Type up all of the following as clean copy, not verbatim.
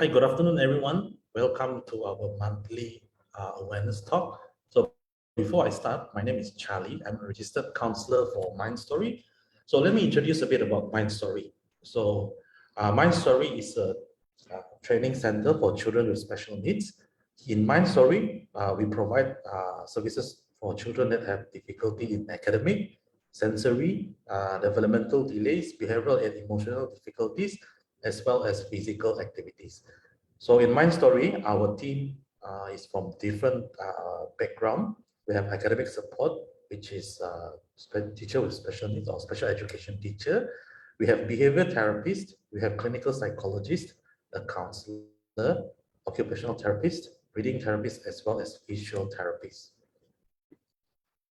Hi, good afternoon, everyone. Welcome to our monthly awareness talk. So before I start, my name is Charlie. I'm a registered counselor for MindStory. So let me introduce a bit about MindStory. So MindStory is a training center for children with special needs. In MindStory, we provide services for children that have difficulty in academic, sensory, developmental delays, behavioral and emotional difficulties, as well as physical activities. So in MindStory, our team is from different background. We have academic support, which is teacher with special needs or special education teacher. We have behavior therapist, we have clinical psychologist, a counselor, occupational therapist, reading therapist, as well as physiotherapist.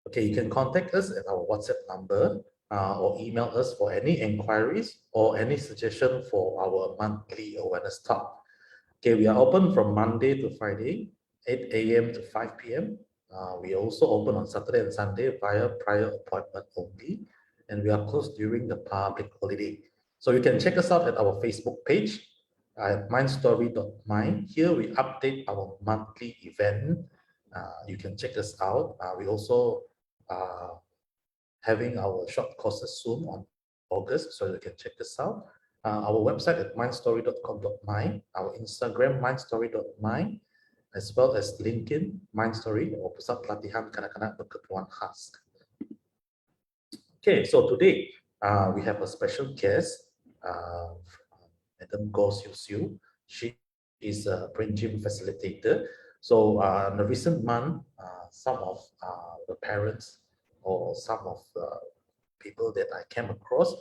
Okay, you can contact us at our WhatsApp number or email us for any inquiries or any suggestion for our monthly awareness talk. Okay, we are open from Monday to Friday, 8 a.m. to 5 p.m. We also open on Saturday and Sunday via prior appointment only, and we are closed during the public holiday. So you can check us out at our Facebook page at mindstory.mind. Here we update our monthly event. You can check us out. We also having our short courses soon on August, so you can check this out. Our website at mindstory.com.my, our Instagram mindstory.my, as well as LinkedIn Mindstory or Pusat Pelatihan Kanak-kanak Berkebutuhan Khas. Okay, so today we have a special guest, Madam Goh Siu Siu. She is a brain gym facilitator. So in the recent month, some of the parents or some of the people that I came across,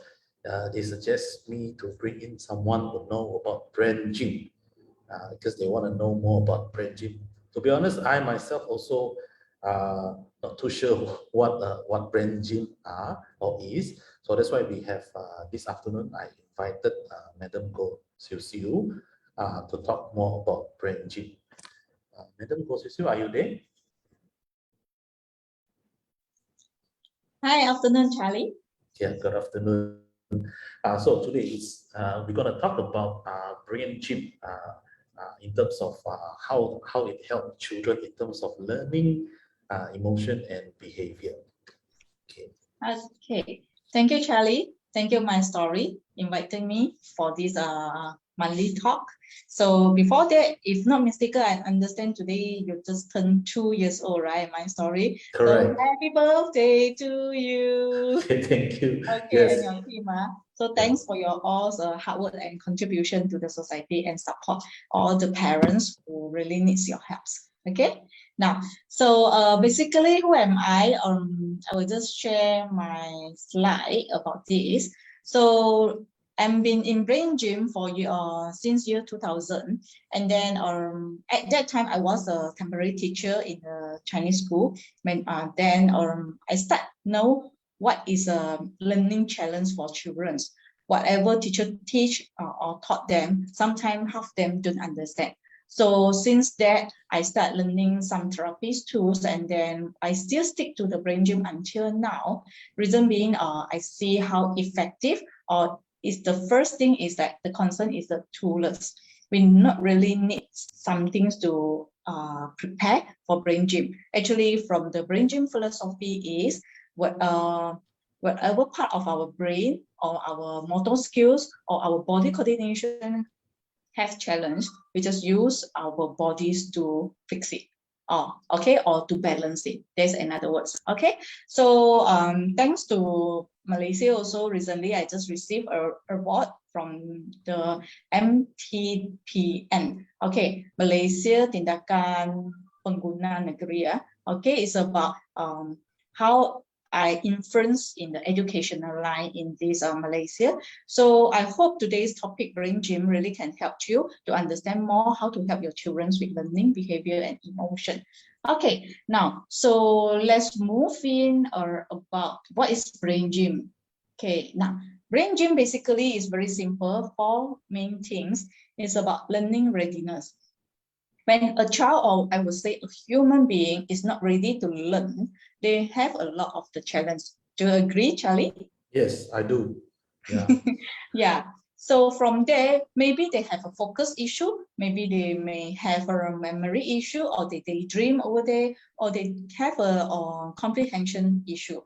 they suggest me to bring in someone who know about brain gym because they want to know more about brain gym. To be honest, I myself also not too sure what brain gym are or is. So that's why we have this afternoon, I invited Madam Goh Siu Siu to talk more about brain gym. Madam Goh Siu Siu, are you there? Hi, afternoon, Charlie. Yeah, good afternoon. So today is we're going to talk about brain gym in terms of how it helps children in terms of learning, emotion, and behavior. Okay. Okay, thank you, Charlie. Thank you, MindStory, inviting me for this monthly talk. So before that, if not mistaken, I understand today you just turned 2 years old, right? MindStory. Correct. So happy birthday to you. Okay, thank you. Okay, Yes. and your team. So thanks for your all hard work and contribution to the society and support all the parents who really needs your help. Okay. Now, so basically, who am I? I will just share my slide about this. So I've been in brain gym for since year 2000, and then at that time I was a temporary teacher in a Chinese school. Then I start know what is a learning challenge for children. Whatever teacher teach or taught them, sometimes half them don't understand. So since that, I start learning some therapist tools, and then I still stick to the brain gym until now. Reason being, I see how effective or is the first thing is that the concern is the tools. We not really need some things to prepare for brain gym. Actually, from the brain gym philosophy is whatever part of our brain or our motor skills or our body coordination have challenge, we just use our bodies to fix it. Or to balance it. There's another words. Okay. So thanks to Malaysia also recently, I just received a award from the MTPN. Okay, Malaysia Tindakan Pengguna Negeri. Okay, it's about how I influence in the educational line in this Malaysia. So I hope today's topic, brain gym, really can help you to understand more how to help your children with learning, behavior, and emotion. Okay, now, so let's move in about what is brain gym. Okay, now, brain gym basically is very simple. 4 main things. It's about learning readiness. When a child, or I would say a human being, is not ready to learn, they have a lot of the challenge. Do you agree, Charlie? Yes, I do. Yeah. Yeah. So from there, maybe they have a focus issue, maybe they may have a memory issue, or they daydream over there, or they have a comprehension issue.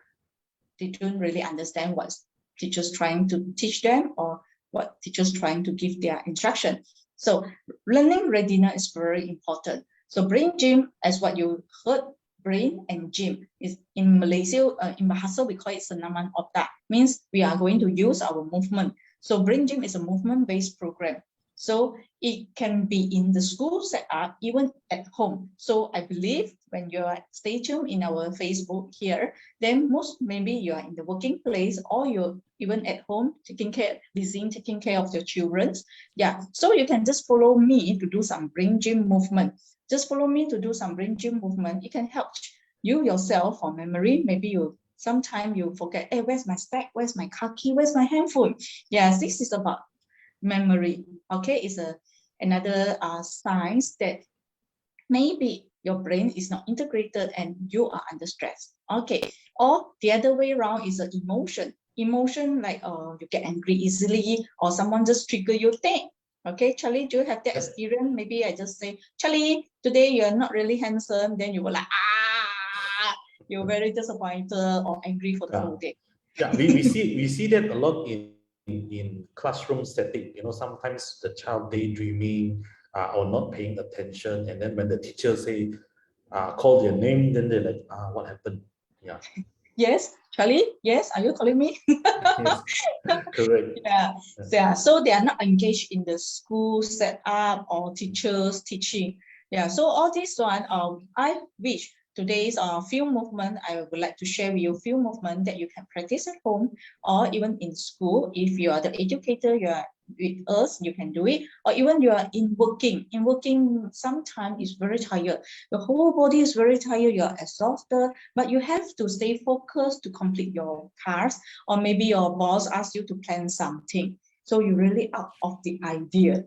They don't really understand what teachers trying to teach them or what teachers trying to give their instruction. So learning readiness is very important. So brain gym, as what you heard, brain and gym is in Malaysia, in Bahasa we call it senaman otak, means we are going to use our movement. So brain gym is a movement-based program. So it can be in the school setup, even at home. So I believe when you are stay tuned in our Facebook here, then most maybe you are in the working place or you're even at home taking care of your children. Yeah, so you can just follow me to do some brain gym movement. Just follow me to do some brain gym movement. It can help you yourself for memory. Maybe you sometimes you forget, hey, where's my stack? Where's my car key? Where's my handphone? Yes, this is about memory. Okay, it's another signs that maybe your brain is not integrated and you are under stress. Okay, or the other way around is an emotion like you get angry easily, or someone just trigger your thing. Okay, Charlie, do you have that experience? Maybe I just say, Charlie, today you're not really handsome, then you were like, you're very disappointed or angry for the whole day. Yeah, we see that a lot in classroom setting. You know, sometimes the child daydreaming or not paying attention, and then when the teacher say call their name, then they're like, what happened? Yeah. Yes, Charlie. Yes, are you calling me? Yes, correct. Yeah. So they are not engaged in the school setup or teachers teaching. Yeah. So all this one, I wish today's few movement, I would like to share with you a few movement that you can practice at home or even in school. If you are the educator, you are with us, you can do it, or even you are in working. In working, sometimes it's very tired. The whole body is very tired. You are exhausted, but you have to stay focused to complete your tasks, or maybe your boss asks you to plan something. So you really out of the idea.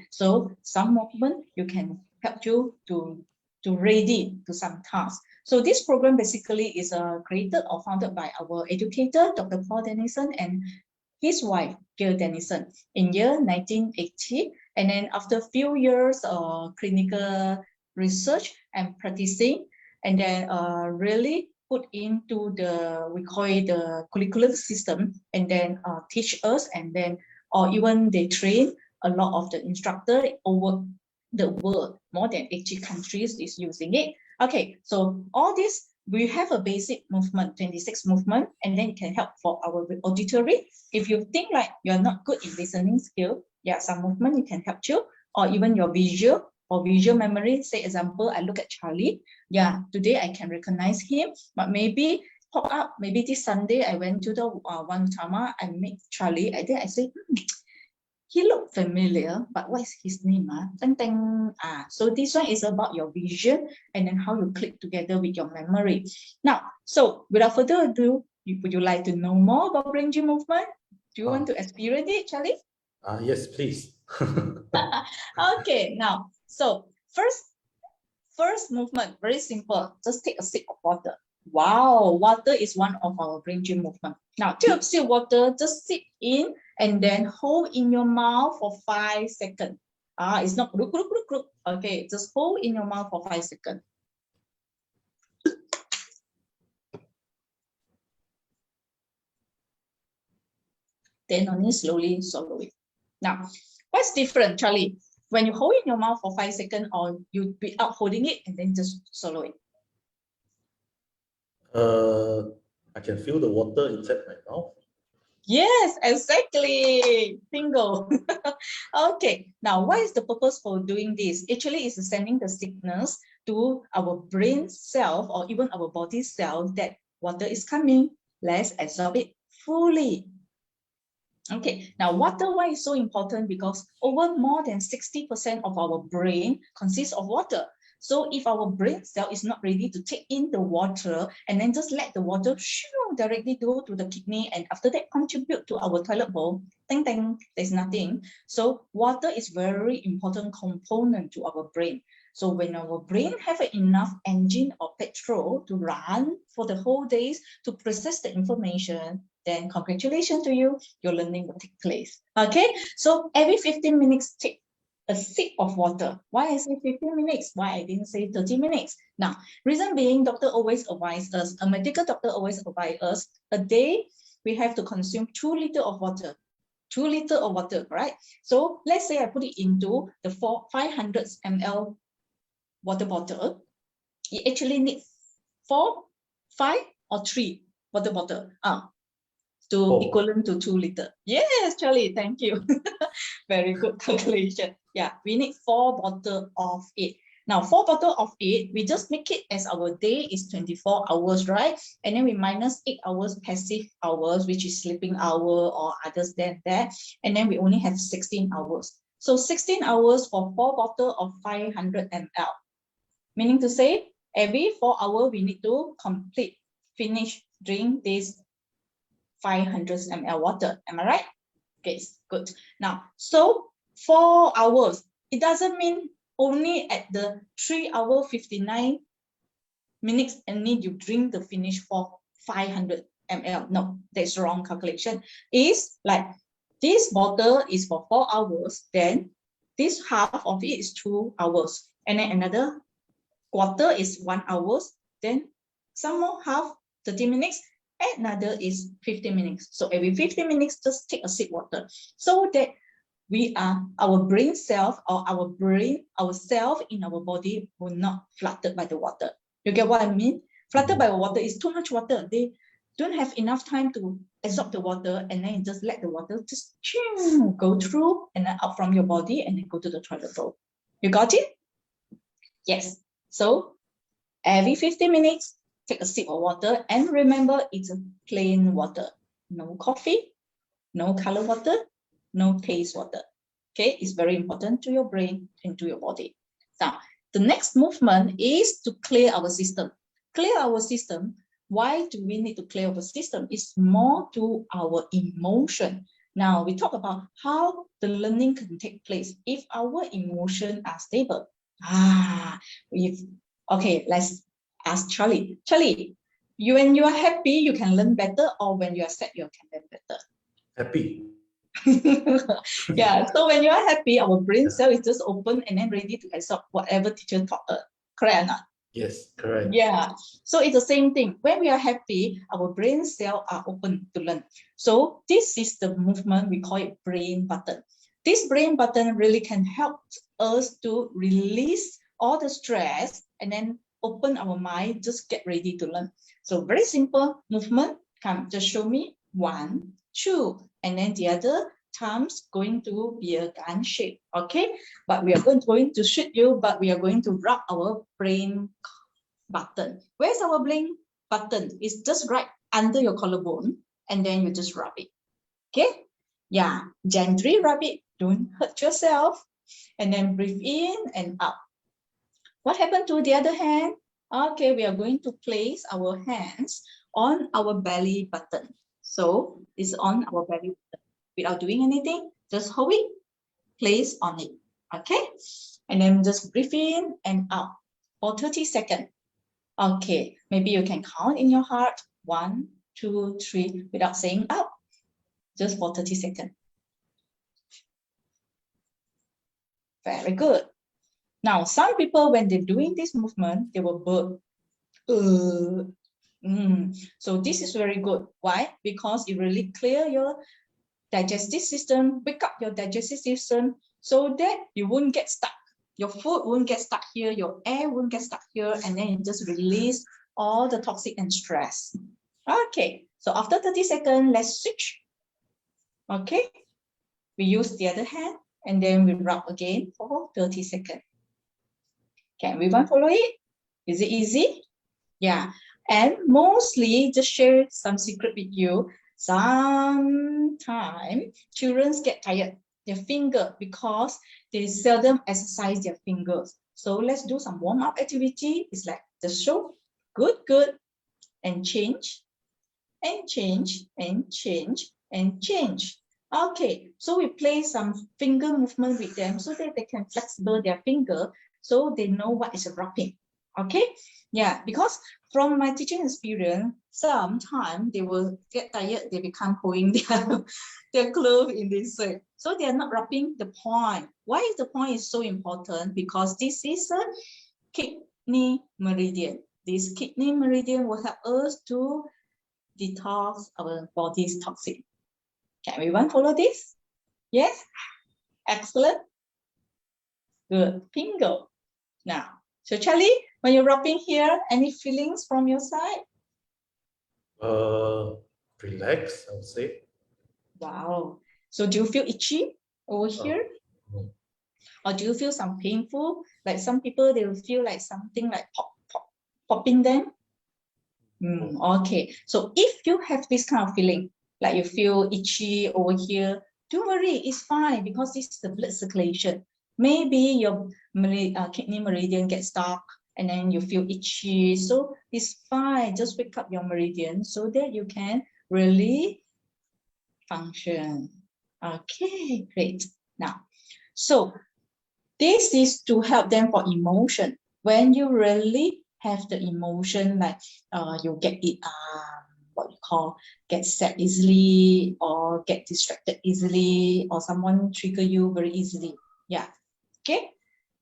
So some movement you can help you to ready to some tasks. So this program basically is created or founded by our educator, Dr. Paul Dennison, and his wife, Gail Dennison, in year 1980. And then after a few years of clinical research and practicing, and then really put into we call it the curriculum system, and then teach us, and then, or even they train a lot of the instructor over the world. More than 80 countries is using it. Okay, so all this, we have a basic movement, 26 movement, and then it can help for our auditory. If you think like you're not good in listening skill, yeah, some movement it can help you, or even your visual or visual memory. Say example, I look at Charlie. Yeah, today I can recognize him, but maybe pop up, maybe this Sunday I went to the Wanutama, I met Charlie, and then I say, he looked familiar, but what is his name? Ding, ding. So this one is about your vision and then how you click together with your memory. Now, so without further ado, would you like to know more about brain gym movement? Do you want to experience it, Charlie? Yes, please. Okay, now, so first movement, very simple. Just take a sip of water. Wow, water is one of our brain gym movement. Now, take a sip of water, just sip in and then hold in your mouth for 5 seconds. It's not gluk, gluk, gluk, gluk. Okay, just hold in your mouth for 5 seconds. Then only slowly swallow it. Now, what's different, Charlie? When you hold in your mouth for 5 seconds, or you without holding it and then just swallow it? I can feel the water inside my mouth. Yes, exactly. Bingo. Okay, now what is the purpose for doing this? Actually, it's sending the signals to our brain cell or even our body cell that water is coming. Let's absorb it fully. Okay, now water, why is so important? Because over more than 60% of our brain consists of water. So if our brain cell is not ready to take in the water and then just let the water directly go to the kidney and after that contribute to our toilet bowl, ding, ding, there's nothing. So water is very important component to our brain. So when our brain have enough engine or petrol to run for the whole days to process the information, then congratulations to you, your learning will take place. Okay, so every 15 minutes, take a sip of water. Why I say 15 minutes? Why I didn't say 30 minutes? Now, reason being, doctor always advise us, a medical doctor always advise us, a day we have to consume 2 liters of water. 2 liters of water, right? So let's say I put it into the 500 ml water bottle. It actually needs 4, 5, or 3 water bottle to equivalent to 2 liters. Yes, Charlie, thank you. Very good calculation. Yeah, we need 4 bottles of it. Now, 4 bottles of it, we just make it as our day is 24 hours, right? And then we minus 8 hours passive hours, which is sleeping hour or others than that. And then we only have 16 hours. So 16 hours for 4 bottles of 500 ml. Meaning to say, every 4 hours, we need to finish drink this 500 ml water. Am I right? Okay, good. Now, so 4 hours, it doesn't mean only at the 3 hour 59 minutes and need you drink the finish for 500 ml. No, that's wrong calculation. It's like this bottle is for 4 hours, then this half of it is 2 hours, and then another quarter is 1 hour, then some more half 30 minutes, another is 15 minutes. So every 15 minutes, just take a sip water, so that our brain cells or our cells in our body will not flooded by the water. You get what I mean? Flooded by water is too much water. They don't have enough time to absorb the water, and then you just let the water just go through and then out from your body and then go to the toilet bowl. You got it? Yes. So every 15 minutes, take a sip of water, and remember it's a plain water. No coffee, no color water, no taste water. Okay, it's very important to your brain and to your body. Now, the next movement is to clear our system. Clear our system. Why do we need to clear our system? It's more to our emotion. Now, we talk about how the learning can take place if our emotions are stable. Okay, let's ask Charlie. Charlie, when you are happy, you can learn better, or when you are sad, you can learn better? Happy. Yeah, so when you are happy, our brain cell is just open and then ready to absorb whatever teacher taught us. Correct or not? Yes, correct. Yeah, so it's the same thing. When we are happy, our brain cells are open to learn. So this is the movement, we call it brain button. This brain button really can help us to release all the stress and then open our mind, just get ready to learn. So very simple movement. Come, just show me 1, 2, and then the other thumbs going to be a gun shape. Okay, but we are going to shoot you, but we are going to rub our brain button. Where's our brain button? It's just right under your collarbone, and then you just rub it. Okay, yeah, gently rub it, don't hurt yourself, and then breathe in and out. What happened to the other hand? Okay, we are going to place our hands on our belly button. So it's on our belly button. Without doing anything, just hold it, place on it. Okay, and then just breathe in and out for 30 seconds. Okay, maybe you can count in your heart 1, 2, 3 without saying out, just for 30 seconds. Very good. Now, some people, when they're doing this movement, they will burp. So this is very good. Why? Because it really clear your digestive system, wake up your digestive system, so that you won't get stuck. Your food won't get stuck here, your air won't get stuck here, and then you just release all the toxic and stress. Okay, so after 30 seconds, let's switch. Okay, we use the other hand, and then we rub again for 30 seconds. Can everyone follow it? Is it easy? Yeah, and mostly just share some secret with you. Sometimes children get tired, their finger, because they seldom exercise their fingers. So let's do some warm-up activity. It's like the show, good, and change, and change, and change, and change. Okay, so we play some finger movement with them so that they can flexible their finger so they know what is wrapping. Okay, yeah, because from my teaching experience, sometimes they will get tired, they become pulling their clothes in this way. So they are not wrapping the point. Why is the point is so important? Because this is a kidney meridian. This kidney meridian will help us to detox our body's toxin. Can everyone follow this? Yes? Excellent. Good. Bingo. Now, so Charlie, when you're wrapping here, any feelings from your side? Relax, I would say. Wow. So do you feel itchy over here? No. Or do you feel some painful? Like some people, they will feel like something like popping them. Okay. So if you have this kind of feeling, like you feel itchy over here, don't worry, it's fine because this is the blood circulation. Maybe your kidney meridian gets stuck and then you feel itchy. So it's fine. Just wake up your meridian so that you can really function. Okay, great. Now, so this is to help them for emotion. When you really have the emotion, like you get it, what you call, get sad easily or get distracted easily or someone trigger you very easily. Yeah, okay.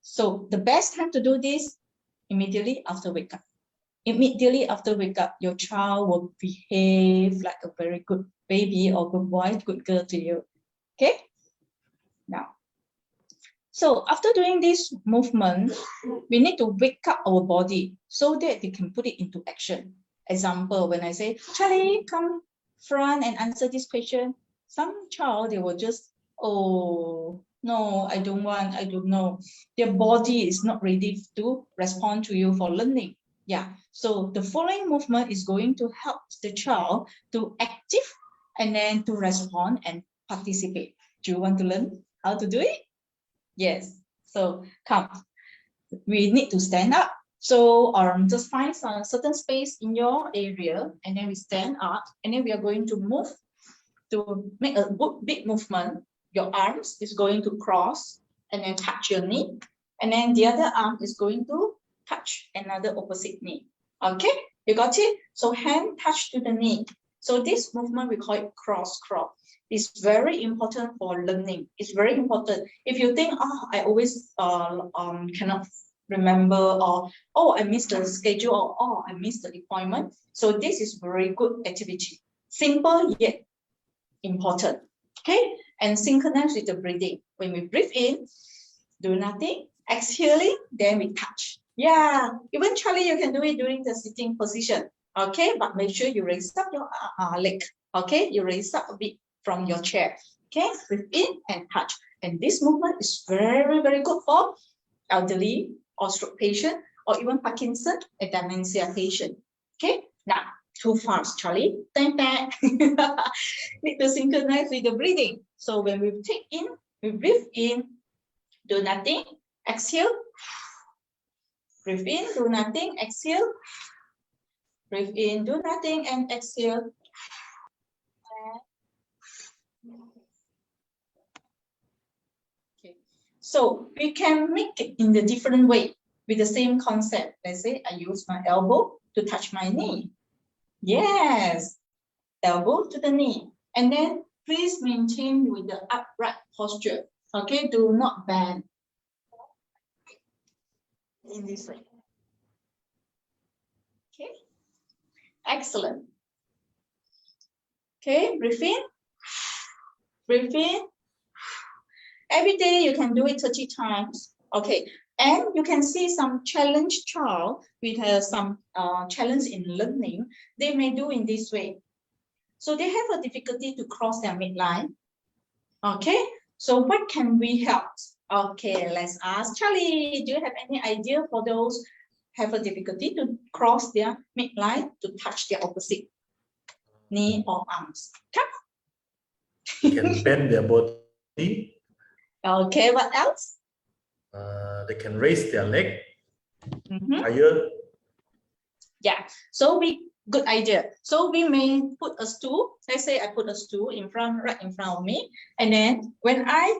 So the best time to do this, immediately after wake up. Immediately after wake up, your child will behave like a very good baby or good boy, good girl to you. Okay? Now, so after doing this movement, we need to wake up our body so that they can put it into action. Example, when I say, Charlie, come front and answer this question, some child, they will just, oh, no, I don't want, I don't know. Their body is not ready to respond to you for learning. Yeah, so the following movement is going to help the child to active and then to respond and participate. Do you want to learn how to do it? Yes. So come. We need to stand up. So just find some certain space in your area and then we stand up and then we are going to move to make a big movement. Your arms is going to cross and then touch your knee. And then the other arm is going to touch another opposite knee. Okay, you got it? So hand touch to the knee. So this movement, we call it cross. It's very important for learning. It's very important. If you think, oh, I always cannot remember, or oh, I missed the schedule, or oh, I missed the appointment. So this is very good activity. Simple yet important. Okay, and synchronize with the breathing. When we breathe in, do nothing. Exhaling, then we touch. Yeah, even Charlie, you can do it during the sitting position. Okay, but make sure you raise up your leg. Okay, you raise up a bit from your chair. Okay, breathe in and touch. And this movement is very, very good for elderly or stroke patient or even Parkinson and dementia patient. Okay, now too fast, Charlie. Need to synchronize with the breathing. So when we take in, we breathe in, do nothing, exhale. Breathe in, do nothing, exhale. Breathe in, do nothing, and exhale. Okay. So we can make it in the different way with the same concept. Let's say I use my elbow to touch my knee. Yes, elbow to the knee. And then please maintain with the upright posture. Okay, do not bend. In this way. Okay, excellent. Okay, breathe in, breathe in. Every day you can do it 30 times. Okay, and you can see some challenged child with some challenge in learning. They may do in this way. So they have a difficulty to cross their midline. Okay, so what can we help? Okay, let's ask Charlie, do you have any idea for those have a difficulty to cross their midline to touch their opposite knee or arms? Come. They can bend their body. Okay, what else? They can raise their leg higher. Yeah, so good idea. So we may put a stool. Let's say I put a stool in front, right in front of me. And then when I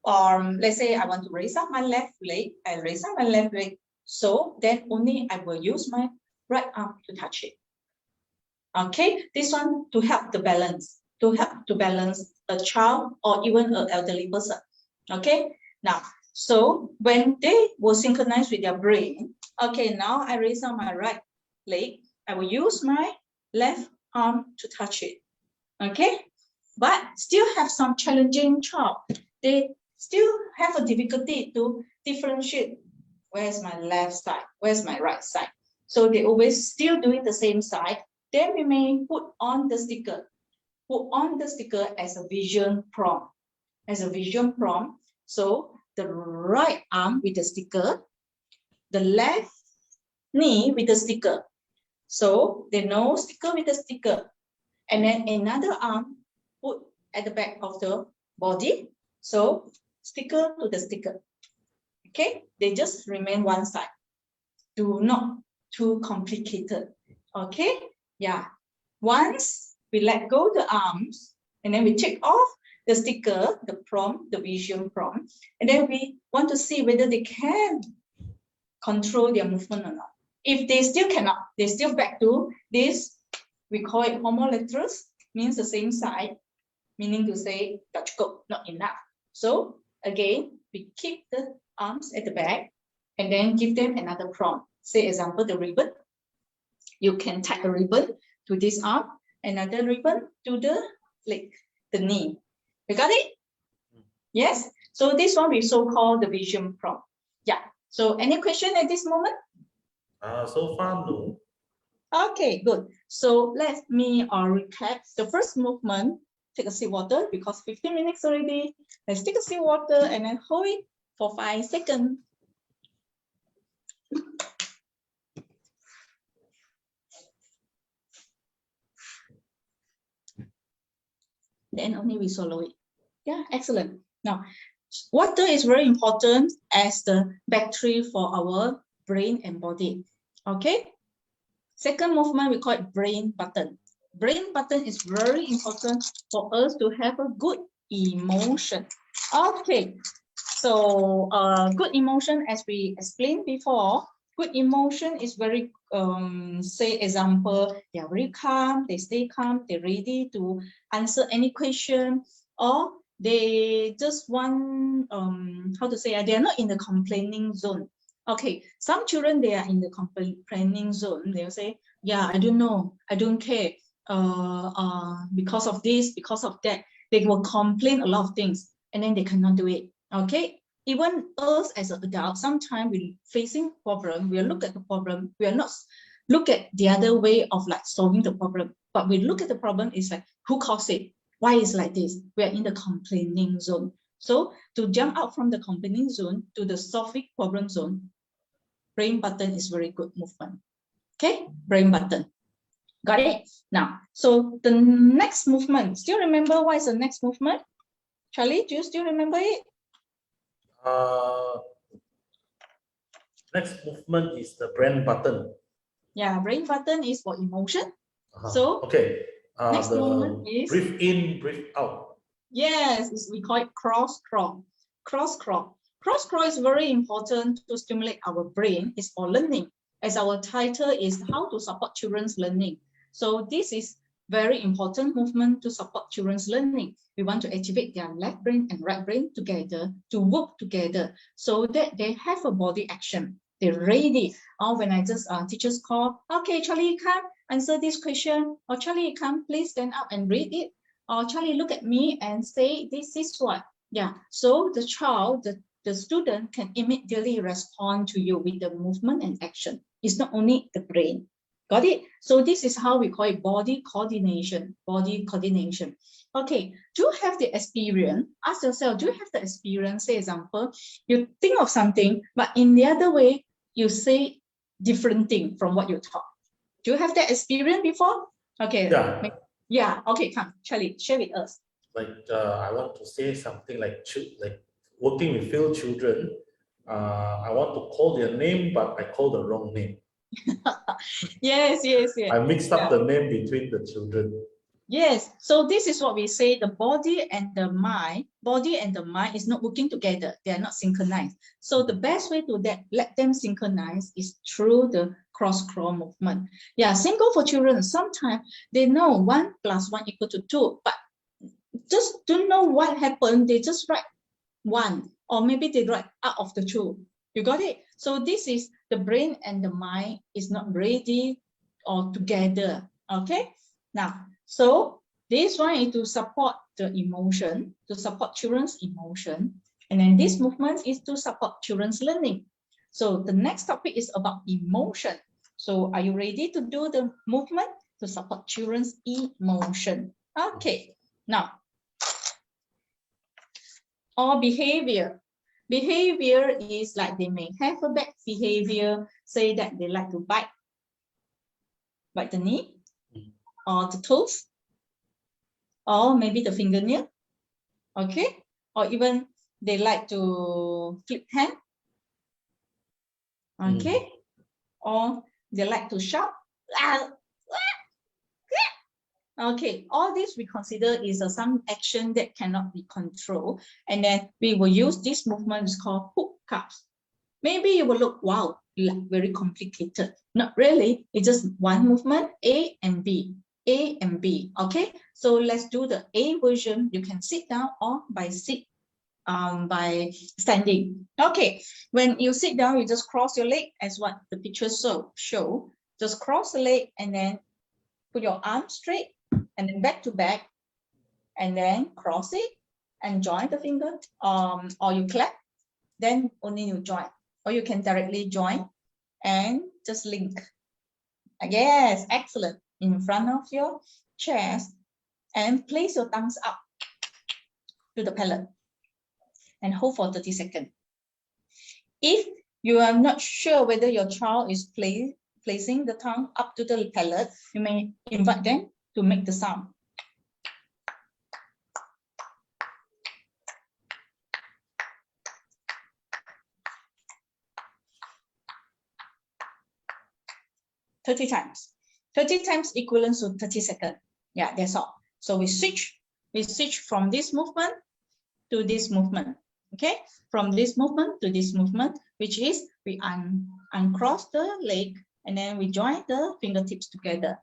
let's say I want to raise up my left leg, I raise up my left leg. So then only I will use my right arm to touch it. Okay, this one to help the balance, a child or even an elderly person. Okay, now, so when they will synchronize with their brain, okay, now I raise up my right leg, I will use my left arm to touch it. Okay, but still have some challenging child. They still have a difficulty to differentiate where's my left side, where's my right side. So they always still doing the same side. Then we may put on the sticker. Put on the sticker as a vision prompt. As a vision prompt. So the right arm with the sticker, the left knee with the sticker. So they know sticker with the sticker. And then another arm put at the back of the body. So sticker to the sticker. Okay, they just remain one side. Do not too complicated. Okay, yeah. Once we let go the arms, and then we take off the sticker, the prompt, the vision prompt, and then we want to see whether they can control their movement or not. If they still cannot, they still back to this, we call it homolaterals, means the same side, meaning to say not enough. So again, we keep the arms at the back and then give them another prompt. Say example, the ribbon. You can tie a ribbon to this arm, another ribbon to the leg, the knee. You got it? Yes. So this one we so-called the vision prompt. Yeah. So any question at this moment? So far, no. Okay, good. So let me recap the first movement. Take a sip water because 15 minutes already. Let's take a sip water and then hold it for 5 seconds. Then only we swallow it. Yeah, excellent. Now, water is very important as the battery for our brain and body. Okay. Second movement, we call it brain button. Brain button is very important for us to have a good emotion. Okay. So good emotion, as we explained before, good emotion is very, say example, they are very calm, they stay calm, they're ready to answer any question, or they just want, how to say, they are not in the complaining zone. Okay, some children, they are in the complaining zone. They'll say, yeah, I don't know, I don't care, because of this, because of that. They will complain a lot of things, and then they cannot do it. Okay, even us as an adult, sometimes we facing problem, we look at the problem, we are not look at the other way of like solving the problem, but we look at the problem is like, who caused it? Why is like this? We are in the complaining zone. So to jump out from the complaining zone to the solving problem zone, brain button is very good movement. Okay, brain button. Got it? Now, so the next movement, still remember what is the next movement? Charlie, do you still remember it? Next movement is the brain button. Yeah, brain button is for emotion. So okay, next movement is breathe in, breathe out. Yes, we call it cross crawl. Cross crawl. Cross crawl is very important to stimulate our brain. It's for learning. As our title is how to support children's learning. So this is very important movement to support children's learning. We want to activate their left brain and right brain together to work together so that they have a body action. They're ready. Or when I just teachers call, okay, Charlie, come answer this question. Or Charlie, come please stand up and read it. Or Charlie, look at me and say this is what. Yeah. So the child, the student can immediately respond to you with the movement and action. It's not only the brain. Got it? So this is how we call it body coordination. Body coordination. Okay, do you have the experience? Ask yourself, do you have the experience? Say example, you think of something, but in the other way, you say different thing from what you taught. Do you have that experience before? Okay. Yeah. Okay, come, Charlie, share with us. Like I want to say something like working with field children. I want to call their name, but I call the wrong name. Yes. I mixed up the name between the children. Yes, so this is what we say, the body and the mind is not working together. They are not synchronized. So the best way to let them synchronize is through the cross-crawl movement. Yeah, same goes for children. Sometimes they know 1 + 1 = 2, but just don't know what happened. They just write 1, or maybe they write out of the 2. You got it? So this is the brain and the mind is not ready or together. Okay, now, so this one is to support the emotion, to support children's emotion. And then this movement is to support children's learning. So the next topic is about emotion. So are you ready to do the movement to support children's emotion? Okay, now, or behavior. Behavior is like they may have a bad behavior, say that they like to bite the knee or the toes, or maybe the fingernail, okay? Or even they like to flip hand, okay? Or they like to shout. Okay, all this we consider is some action that cannot be controlled. And then we will use this movement, it's called hookups. Maybe you will look, wow, like very complicated. Not really, it's just one movement, A and B, A and B, okay? So let's do the A version. You can sit down or by standing. Okay, when you sit down, you just cross your leg as what the picture show. Just cross the leg and then put your arm straight and then back to back, and then cross it and join the finger, or you clap, then only you join, or you can directly join and just link. Yes, excellent. In front of your chest, and place your thumbs up to the palate and hold for 30 seconds. If you are not sure whether your child is placing the tongue up to the palate, you may invite them to make the sound. "30 times. 30 times equivalent to 30 seconds. Yeah, that's all. So we switch from this movement to this movement. Okay, from this movement to this movement, which is we uncross the leg and then we join the fingertips together.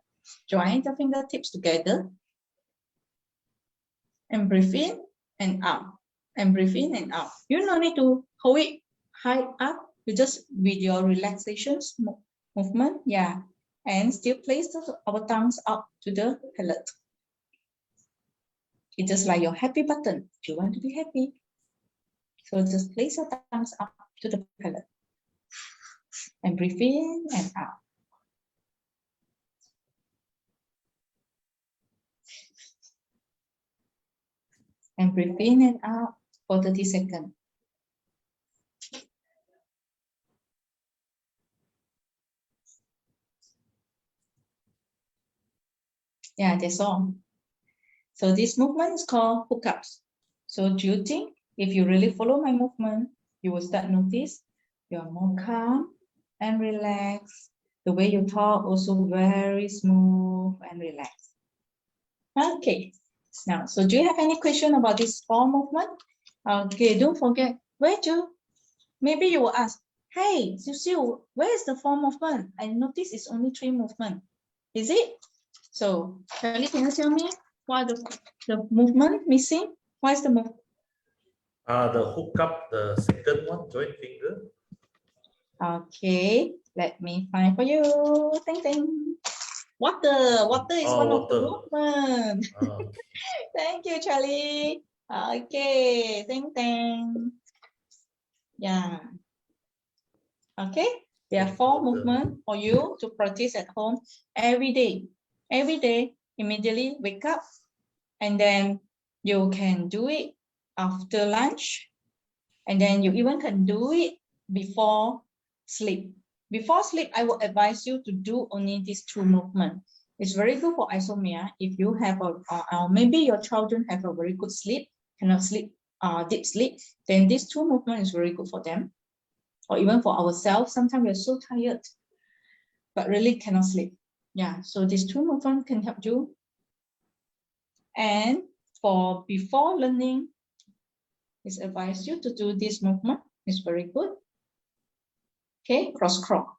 Join the fingertips together and breathe in and out. And breathe in and out. You don't need to hold it high up. You just with your relaxation movement, yeah, and still place our tongues up to the palate. It's just like your happy button. If you want to be happy, so just place your thumbs up to the palate and breathe in and out. And breathe in and out for 30 seconds. Yeah, that's all. So this movement is called hookups. So do you think if you really follow my movement, you will start notice you're more calm and relaxed. The way you talk also very smooth and relaxed. Okay, now, so do you have any question about this 4 movement? Okay, don't forget, maybe you will ask, hey, Siu, where is the 4 movement? I notice it's only 3 movement. Is it? So, Charlie, can you tell me why the movement missing? Why is the movement? The hookup, the second one, joint finger. Okay, let me find for you. Ding, ding. Water is one of the movement. Okay. Thank you, Charlie. Okay, ding, ding. Yeah. Okay, there are 4 movements for you to practice at home every day. Every day, immediately wake up, and then you can do it after lunch, and then you even can do it before sleep. Before sleep, I will advise you to do only these 2 movements. It's very good for isomia. If you have maybe your children have a very good sleep, cannot sleep, deep sleep, then these 2 movements is very good for them. Or even for ourselves, sometimes we're so tired, but really cannot sleep. Yeah, so these 2 movements can help you And for before learning, it's advised you to do this movement. It's very good. Okay, cross crawl.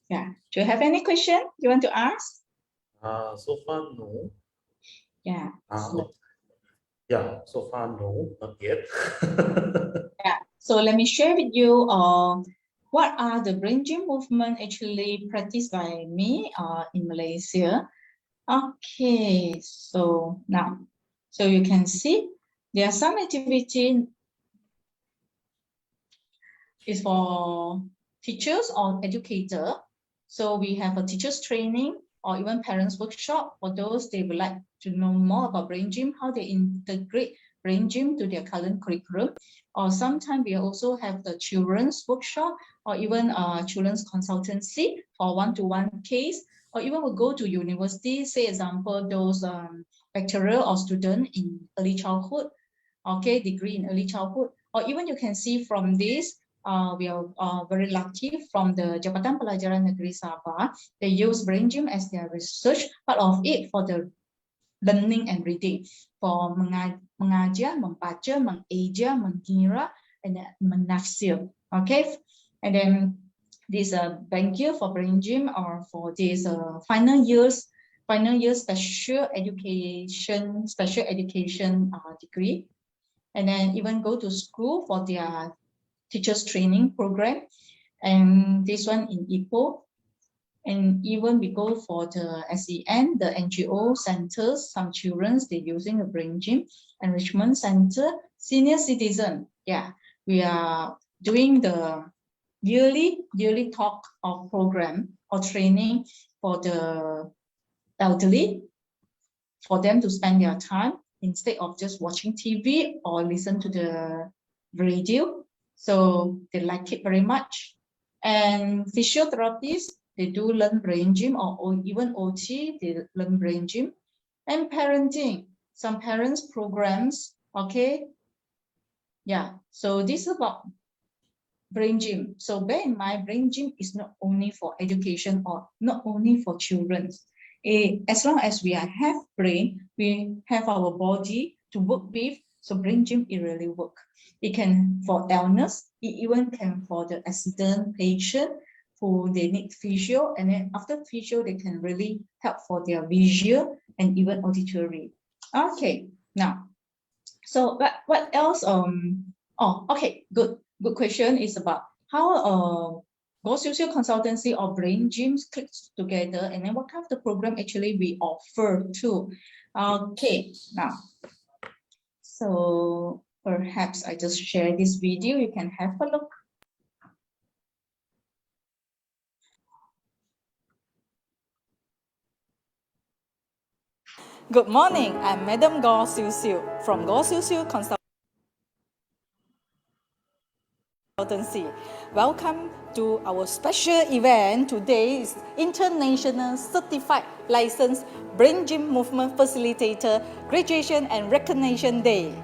Yeah. Do you have any question you want to ask? So far, no. Yeah. So far, no, not yet. Yeah. So let me share with you what are the brain gym movement actually practiced by me in Malaysia. Okay, so now, so you can see there are some activity is for teachers or educator. So we have a teachers training or even parents workshop for those they would like to know more about brain gym, how they integrate brain gym to their current curriculum. Or sometimes we also have the children's workshop or even children's consultancy for one-to-one case, or even we'll go to university, say example, those lecturer or student in early childhood, okay, degree in early childhood, or even you can see from this, we are very lucky from the Jabatan Pelajaran Negeri Sabah. They use brain gym as their research, part of it for the learning and reading, for mengajar, membaca, mengeja, mengira, and menafsir. Okay, and then this thank you for brain gym or for this final year special education degree, and then even go to school for their teachers training program, and this one in Ipoh. And even we go for the SEN, the NGO centers, some children, they're using a brain gym, enrichment center, senior citizen. Yeah, we are doing the yearly talk of program or training for the elderly, for them to spend their time instead of just watching TV or listen to the radio. So they like it very much. And physiotherapists, they do learn brain gym, or even OT, they learn brain gym. And parenting, some parents programs, okay? Yeah, so this is about brain gym. So bear in mind, brain gym is not only for education or not only for children. As long as we have brain, we have our body to work with, so brain gym, it really work. It can for illness, it even can for the accident patient who they need physio, and then after physio, they can really help for their visual and even auditory. Okay, now, so what else? Oh, okay, good question is about how Go Social Consultancy or Brain Gyms clicks together, and then what kind of the program actually we offer too. Okay, now, so perhaps I just share this video, you can have a look. Good morning, I'm Madam Go Siu Siu from Go Social Consultancy. Welcome to our special event. Today is International Certified Licensed Brain Gym Movement Facilitator Graduation and Recognition Day.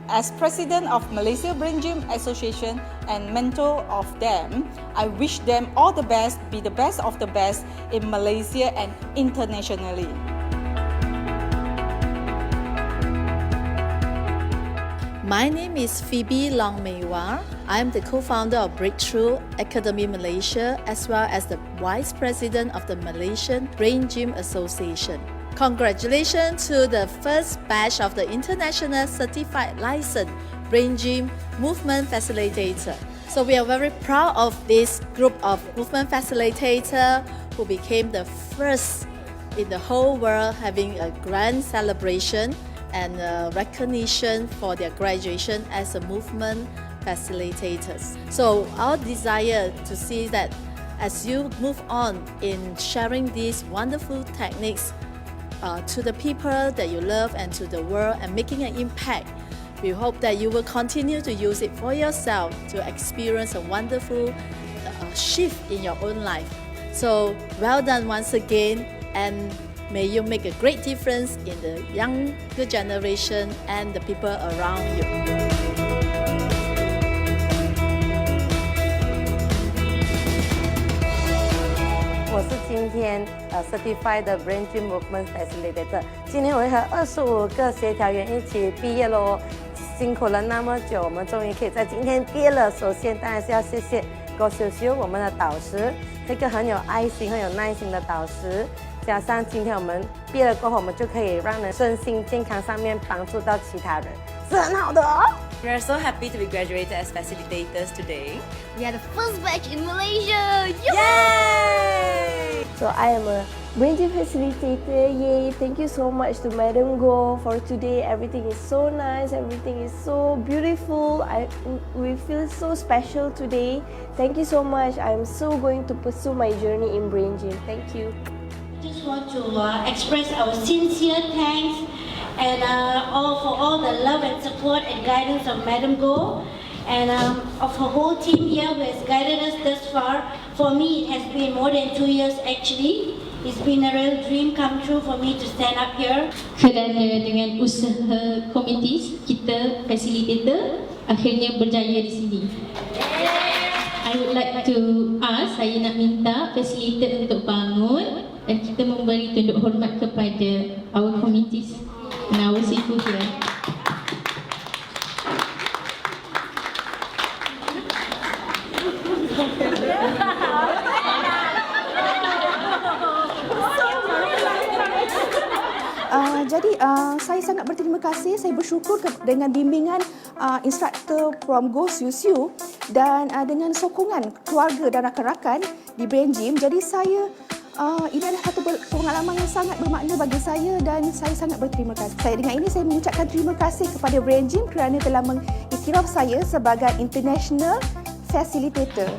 As President of Malaysia Brain Gym Association and mentor of them, I wish them all the best, be the best of the best in Malaysia and internationally. My name is Phoebe Long Meiwar. I'm the co-founder of Breakthrough Academy Malaysia, as well as the Vice President of the Malaysian Brain Gym Association. Congratulations to the first batch of the International Certified Licensed Brain Gym Movement Facilitator. So we are very proud of this group of movement facilitator who became the first in the whole world having a grand celebration and recognition for their graduation as a movement facilitators. So our desire to see that as you move on in sharing these wonderful techniques to the people that you love and to the world and making an impact, we hope that you will continue to use it for yourself to experience a wonderful shift in your own life. So well done once again, and may you make a great difference in the younger generation and the people around you. 是今天Certified Brain Gym Movement Facilitator。今天我会和25个协调员一起毕业喽，辛苦了那么久，我们终于可以在今天毕业了。首先当然是要谢谢郭秀秀我们的导师，这个很有爱心、很有耐心的导师。加上今天我们毕业了过后，我们就可以让人身心健康上面帮助到其他人，是很好的哦。We are so happy to be graduated as facilitators today. We are the first batch in Malaysia! Yay! So I am a Brain Gym facilitator. Yay! Thank you so much to Madam Go for today. Everything is so nice. Everything is so beautiful. We feel so special today. Thank you so much. I am so going to pursue my journey in Brain Gym. Thank you. Just want to express our sincere thanks and for all the love and support and guidance of Madam Go and of her whole team here who has guided us thus far. For me, it has been more than 2 years actually. It's been a real dream come true for me to stand up here. Kerana dengan usaha komitis, kita facilitator akhirnya berjaya di sini. I would like to ask, saya nak minta facilitator untuk bangun dan kita memberi tunduk hormat kepada our committees and our people here. Jadi saya sangat berterima kasih, saya bersyukur dengan bimbingan instruktur from Go Siu Siu dan dengan sokongan keluarga dan rakan-rakan di Brain Gym. Jadi saya ini adalah satu pengalaman yang sangat bermakna bagi saya dan saya sangat berterima kasih. Dengan ini saya mengucapkan terima kasih kepada Brain Gym kerana telah mengiktiraf saya sebagai International Facilitator.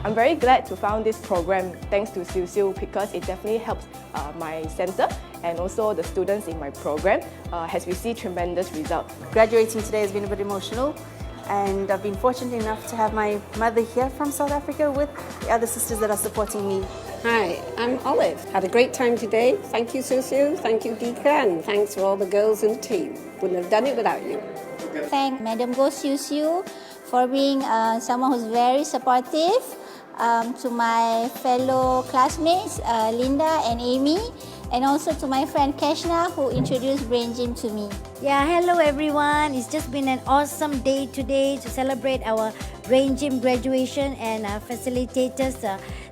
I'm very glad to found this program thanks to Siu Siu because it definitely helps my center and also the students in my program has received tremendous results. Graduating today has been a bit emotional and I've been fortunate enough to have my mother here from South Africa with the other sisters that are supporting me. Hi, I'm Olive. Had a great time today. Thank you, Siu Siu. Thank you, Dika, and thanks for all the girls in the team. Wouldn't have done it without you. Thank Madam Go Siu Siu for being someone who's very supportive. To my fellow classmates, Linda and Amy, and also to my friend Keshna who introduced Brain Gym to me. Yeah, hello everyone. It's just been an awesome day today to celebrate our Brain Gym graduation and facilitators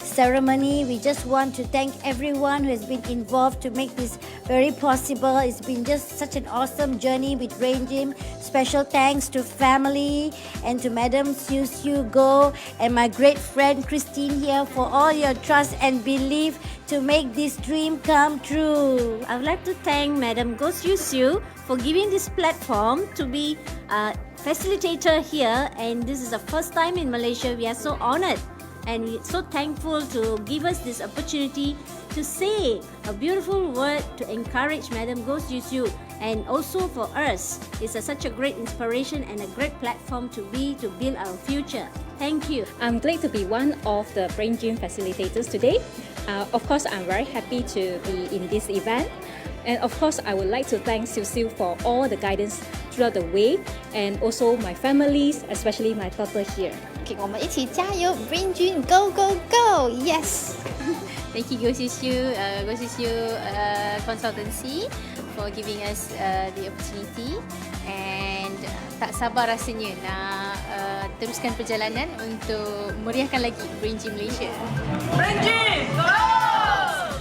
ceremony. We just want to thank everyone who has been involved to make this very possible. It's been just such an awesome journey with Brain Gym. Special thanks to family and to Madam Siu Siu Go and my great friend Christine here for all your trust and belief to make this dream come true. I would like to thank Madam Go Siu Siu for giving this platform to be a facilitator here, and this is the first time in Malaysia. We are so honored and we're so thankful to give us this opportunity to say a beautiful word to encourage Madam Go Siu Siu, and also for us it's such a great inspiration and a great platform to build our future. Thank you. I'm glad to be one of the Brain Gym facilitators today. Of course, I'm very happy to be in this event. And of course, I would like to thank Siu Siu for all the guidance throughout the way, and also my families, especially my daughter here. 我们一起加油 ，Brain Gym Go Go Go! Yes. Thank you Go Siu Siu Consultancy for giving us the opportunity, and tak sabar rasanya nak teruskan perjalanan untuk meriahkan lagi Brain Gym Malaysia. Brain Gym Go!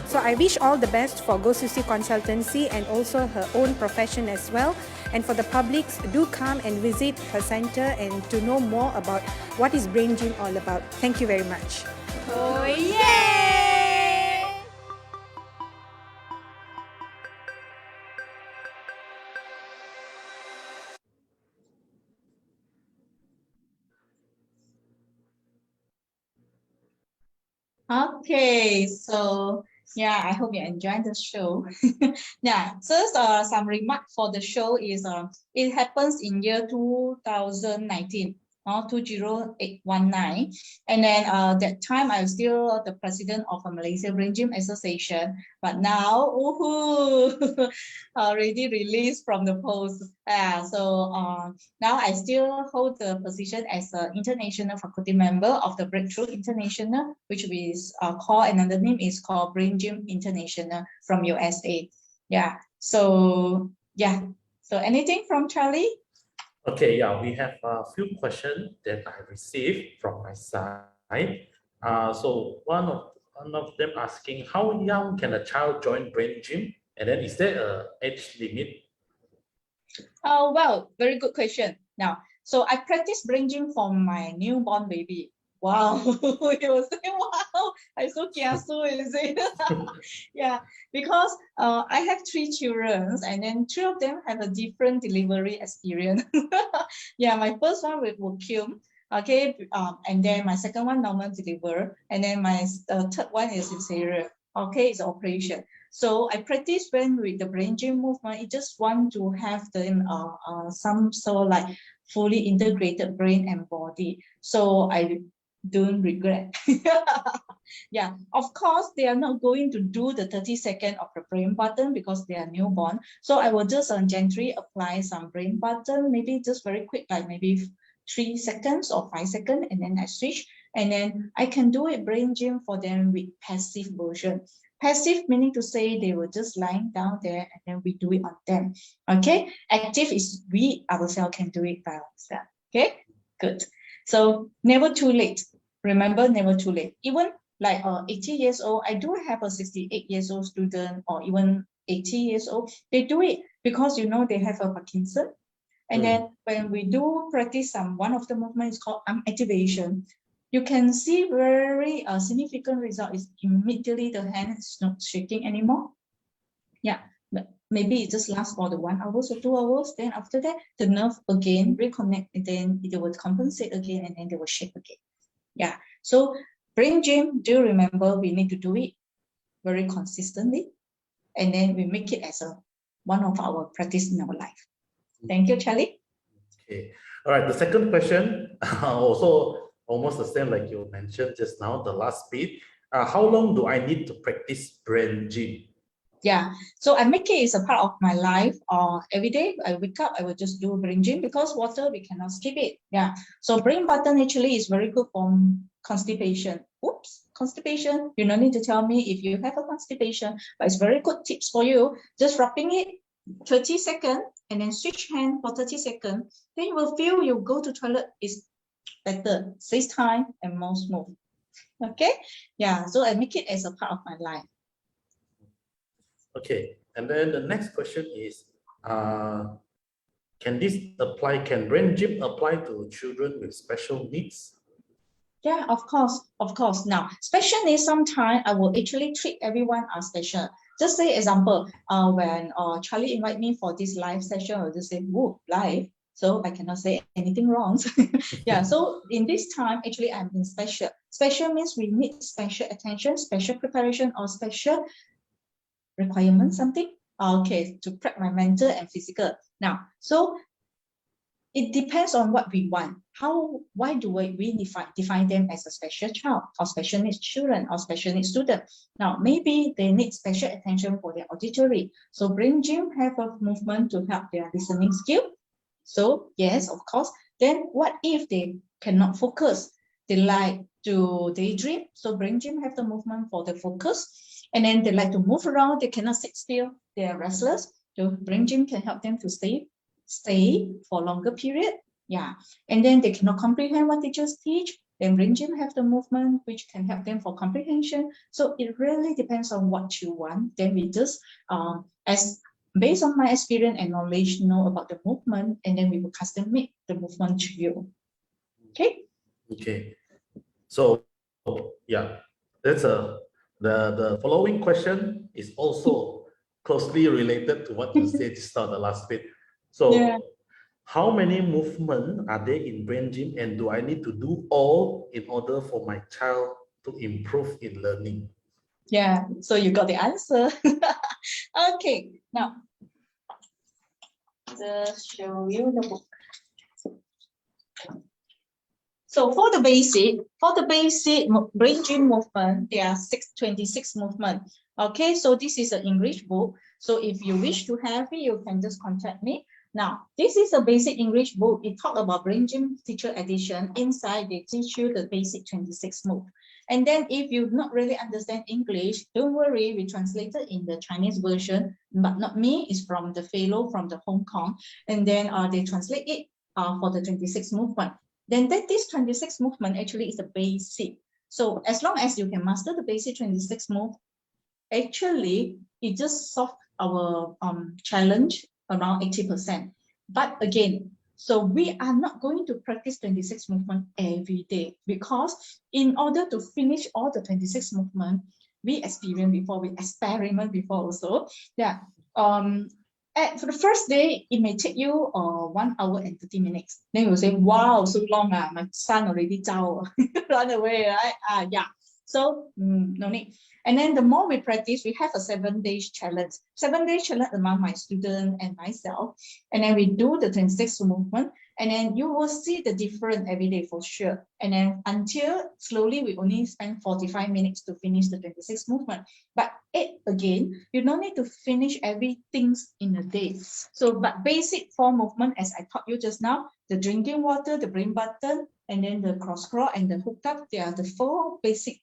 So I wish all the best for Go Siu Siu Consultancy and also her own profession as well. And for the publics, do come and visit her center and to know more about what is Brain Gym all about. Thank you very much. Oh yay! Okay, so Yeah, I hope you enjoyed the show. Yeah, just some remark for the show is it happens in year 2019. 20819, and then that time I was still the president of a Malaysia Brain Gym Association, but now already released from the post. So now I still hold the position as an international faculty member of the Breakthrough International, which is called, another name is called Brain Gym International from USA. Yeah, so yeah, so anything from Charlie? Okay, yeah, we have a few questions that I received from my side. So one of them asking, how young can a child join Brain Gym? And then is there an age limit? Oh, well, very good question. Now, so I practice Brain Gym for my newborn baby. Wow, it was wow, I'm so kiasu, is it? Yeah, because I have 3 children, and then 3 of them have a different delivery experience. Yeah, my first one with vacuum, okay, and then my second one normal deliver, and then my third one is cesarean. Okay, it's operation. So I practice when with the Brain Gym movement. I just want to have them some sort of like fully integrated brain and body. So I don't regret. Yeah, of course, they are not going to do the 30 seconds of the brain button because they are newborn. So I will just gently apply some brain button, maybe just very quick, like maybe 3 seconds or 5 seconds, and then I switch. And then I can do it Brain Gym for them with passive version. Passive meaning to say they were just lying down there and then we do it on them. Okay, active is we ourselves can do it by ourselves. Okay, good. So never too late. Remember, never too late. Even like 80 years old, I do have a 68 years old student, or even 80 years old. They do it because, you know, they have a Parkinson. And then when we do practice one of the movements called arm activation, you can see very significant result is immediately the hand is not shaking anymore. Yeah, maybe it just lasts for the 1 hour or 2 hours. Then after that, the nerve again reconnect, and then it will compensate again, and then they will shake again. Yeah, so Brain Gym, do remember we need to do it very consistently, and then we make it as one of our practice in our life. Thank you, Charlie. Okay, all right, the second question, also almost the same like you mentioned just now, the last bit. How long do I need to practice Brain Gym? Yeah, so I make it as a part of my life. Every day I wake up, I will just do Brain Gym because water, we cannot skip it. Yeah, so brain button actually is very good for constipation. Oops, constipation. You don't need to tell me if you have a constipation, but it's very good tips for you. Just rubbing it 30 seconds and then switch hand for 30 seconds. Then you will feel you go to toilet is better, saves time and more smooth. Okay, yeah, so I make it as a part of my life. Okay, and then the next question is, can Brain Gym apply to children with special needs? Yeah, of course. Now, special needs, sometimes I will actually treat everyone as special. Just say example, when Charlie invite me for this live session, I'll just say, whoa, live. So I cannot say anything wrong. Yeah, so in this time, actually I'm in special. Special means we need special attention, special preparation, or special requirement, something. Okay, to prep my mental and physical. Now, so it depends on what we want. Why do we define them as a special child or special needs children or special needs student? Now, maybe they need special attention for their auditory. So Brain Gym have a movement to help their listening skill. So yes, of course. Then what if they cannot focus? They like to daydream. So Brain Gym have the movement for the focus. And then they like to move around. They cannot sit still. They are restless. So Brain Gym can help them to stay for longer period. Yeah, and then they cannot comprehend what teachers teach. Then Brain Gym have the movement which can help them for comprehension. So it really depends on what you want. Then we just based on my experience and knowledge, know about the movement, and then we will custom make the movement to you. Okay. Okay. So yeah, that's the following question is also closely related to what you said just now, the last bit. So yeah. How many movements are there in Brain Gym, and do I need to do all in order for my child to improve in learning? Yeah, so you got the answer. Okay, now just show you the book. So for the basic brain gym movement, there are 26 movements. Okay, so this is an English book. So if you wish to have it, you can just contact me. Now, this is a basic English book. It talks about brain gym teacher edition. Inside, they teach you the basic 26 moves. And then if you not really understand English, don't worry, we translated in the Chinese version, but not me, it's from the fellow from the Hong Kong. And then they translate it for the 26 movement. Then this 26 movement actually is the basic. So as long as you can master the basic 26 move, actually it just solved our challenge around 80%. But again, so we are not going to practice 26 movement every day, because in order to finish all the 26 movement, we experiment before, we experiment before also. Yeah. For the first day, it may take you 1 hour and 30 minutes. Then you will say, wow, so long, my son already run away, right? Yeah. So no need. And then the more we practice, we have a 7-day challenge. 7-day challenge among my student and myself. And then we do the 26 movement. And then you will see the difference every day for sure. And then until slowly, we only spend 45 minutes to finish the 26 movement. But again, you don't need to finish everything in a day. So, but basic 4 movement, as I taught you just now, the drinking water, the brain button, and then the cross crawl and the hooked up, they are the 4 basic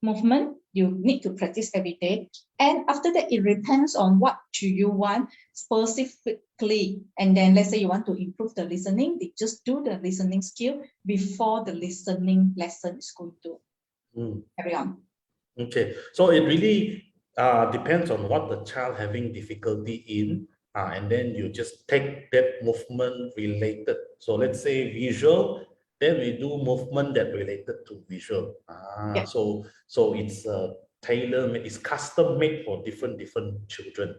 movement you need to practice every day. And after that, it depends on what do you want specifically. And then let's say you want to improve the listening, they just do the listening skill before the listening lesson is going to carry on. Okay, so it really depends on what the child having difficulty in, and then you just take that movement related. So let's say visual, then we do movement that related to visual. Yeah. So it's tailor-made, it's custom-made for different children.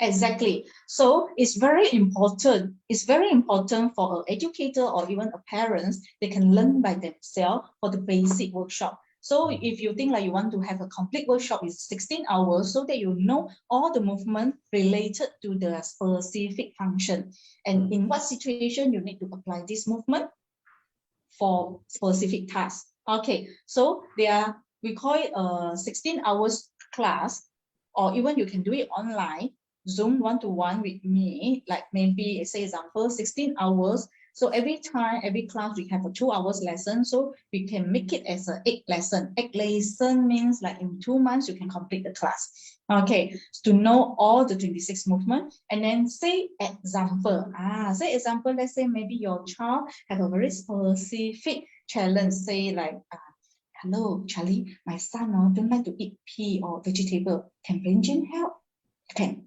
Exactly. So it's very important. It's very important for an educator or even a parents, they can learn by themselves for the basic workshop. So if you think like you want to have a complete workshop, it's 16 hours, so that you know all the movement related to the specific function. And in what situation you need to apply this movement for specific tasks. Okay, so we call it a 16 hours class, or even you can do it online, Zoom one-to-one with me, like maybe say example 16 hours. So every time, every class we have a 2 hours lesson, so we can make it as an 8 lesson. 8 lesson means like in 2 months you can complete the class. Okay, to know all the 26 movements. And then say example, let's say maybe your child have a very specific challenge, say like, hello Charlie, my son don't like to eat pea or vegetable. Can brain gym help? Can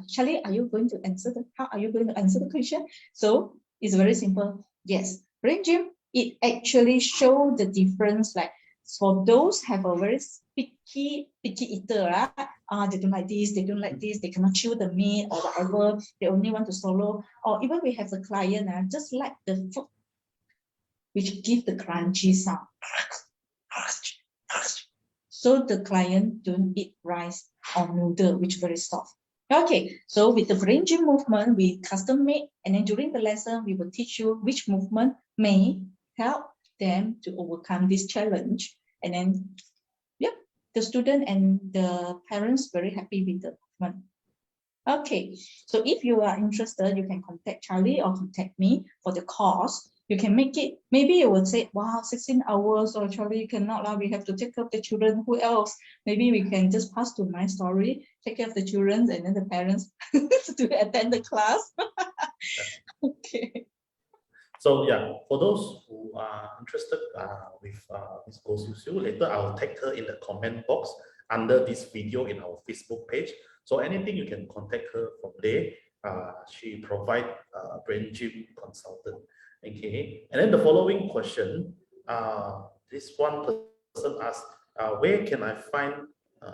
Charlie, are you going to answer how are you going to answer the question? So it's very simple. Yes, brain gym, it actually shows the difference. Like for those have a very picky eater, right? They don't like this, they don't like this, they cannot chew the meat or whatever, they only want to swallow. Or even we have a client just like the food which give the crunchy sound. So the client don't eat rice or noodle which very soft. Okay, so with the brain gym movement, we custom made, and then during the lesson, we will teach you which movement may help them to overcome this challenge. And then, yeah, the student and the parents very happy with the movement. Okay, so if you are interested, you can contact Charlie or contact me for the course. You can make it, maybe you will say, wow, 16 hours, or Charlie, cannot, we have to take care of the children, who else? Maybe we can just pass to my story, take care of the children and then the parents to attend the class. Okay. So yeah, for those who are interested with Ms. Goh Siu Siu, later I'll tag her in the comment box under this video in our Facebook page. So anything you can contact her from there. She provides brain gym consultant. Okay, and then the following question, this one person asked, where can I find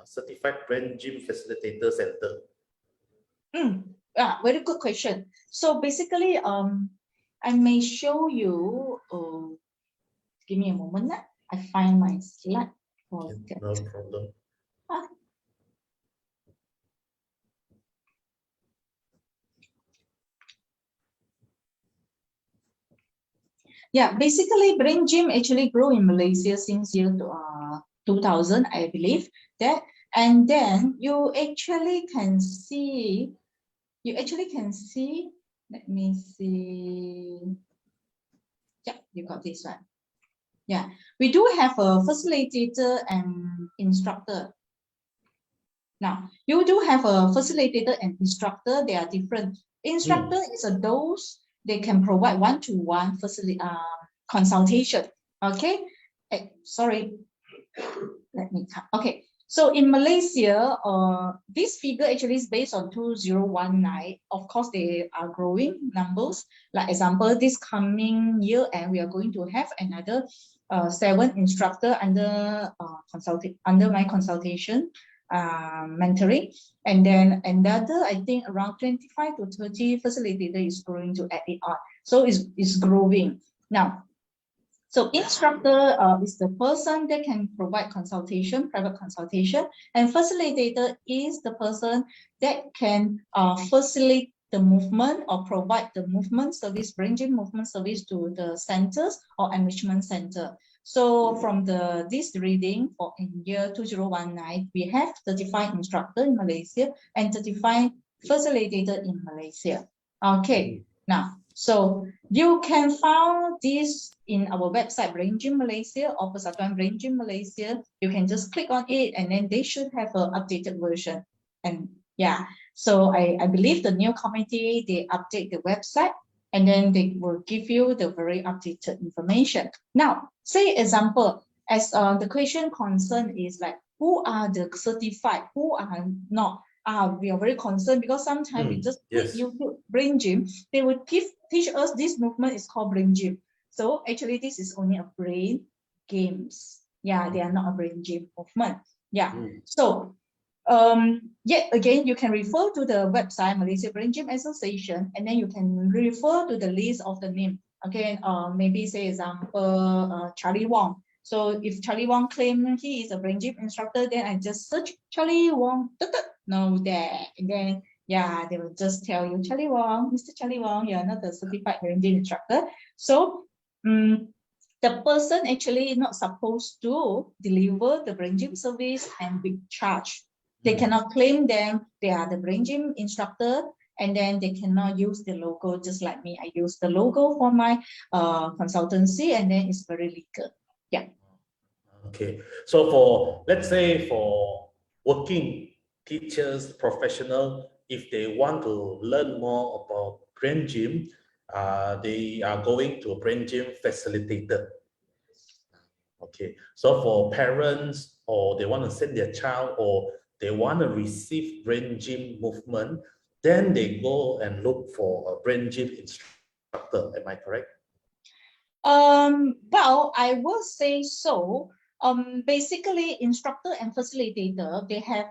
certified brain gym facilitator center? Very good question. So basically, I may show you, give me a moment, I find my slide for that. No problem. Yeah, basically brain gym actually grew in Malaysia since year 2000, I believe that. And then you actually can see, let me see. Yeah, you got this one. Yeah, we do have a facilitator and instructor. Now, you do have a facilitator and instructor. They are different. Instructor is a those they can provide one-to-one consultation. Okay, sorry, let me cut. Okay, so in Malaysia, this figure actually is based on 2019. Of course, they are growing numbers. Like example, this coming year, and we are going to have another 7 instructor under under my consultation. Mentoring, and then another, I think around 25 to 30 facilitator is going to add it on. So it's growing now. So instructor is the person that can provide consultation, private consultation, and facilitator is the person that can facilitate the movement or provide the movement service, brain gym movement service to the centers or enrichment center. So from this reading for in year 2019, we have 35 instructor in Malaysia and 35 facilitator in Malaysia. Okay, now, so you can find this in our website, Brain Gym Malaysia or Persatuan Brain Gym Malaysia. You can just click on it and then they should have an updated version. And yeah, so I believe the new committee, they update the website and then they will give you the very updated information. Now, say example, as the question concern is like, who are the certified, who are not? We are very concerned because sometimes we just YouTube brain gym, they would teach us this movement is called brain gym. So actually this is only a brain games. Yeah, they are not a brain gym movement. Yeah, so yet again, you can refer to the website, Malaysia Brain Gym Association, and then you can refer to the list of the name. Okay, maybe say example, Charlie Wong. So if Charlie Wong claim he is a brain gym instructor, then I just search Charlie Wong, no there, and then yeah, they will just tell you Charlie Wong, Mr. Charlie Wong, you're not a certified brain gym instructor. So the person actually not supposed to deliver the brain gym service and be charged. They cannot claim them, they are the brain gym instructor, and then they cannot use the logo just like me. I use the logo for my consultancy, and then it's very legal. Yeah. Okay. So for, let's say for working teachers, professional, if they want to learn more about brain gym, they are going to a brain gym facilitator. Okay. So for parents, or they want to send their child, or they want to receive brain gym movement, then they go and look for a brain gym instructor. Am I correct? Well, I will say so. Basically, instructor and facilitator, they have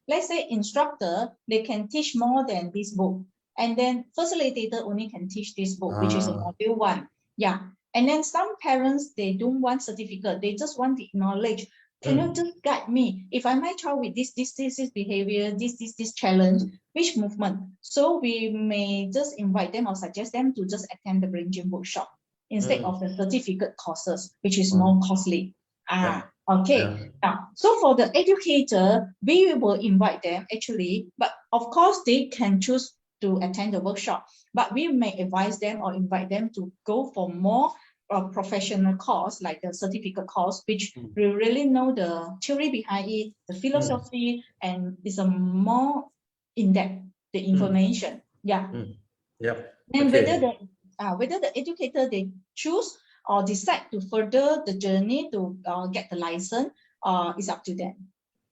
let's say instructor, they can teach more than this book, and then facilitator only can teach this book, which is a module 1. Yeah, and then some parents, they don't want certificate, they just want the knowledge. Can you just guide me? If I my child with this behavior, this challenge, which movement? So we may just invite them or suggest them to just attend the brain gym workshop instead of the certificate courses, which is more costly. Okay. Now, so for the educator, we will invite them actually, but of course they can choose to attend the workshop, but we may advise them or invite them to go for more professional course, like the certificate course, which we really know the theory behind it, the philosophy, and is a more in-depth the information. Yeah. And whether the educator they choose or decide to further the journey to get the license is up to them.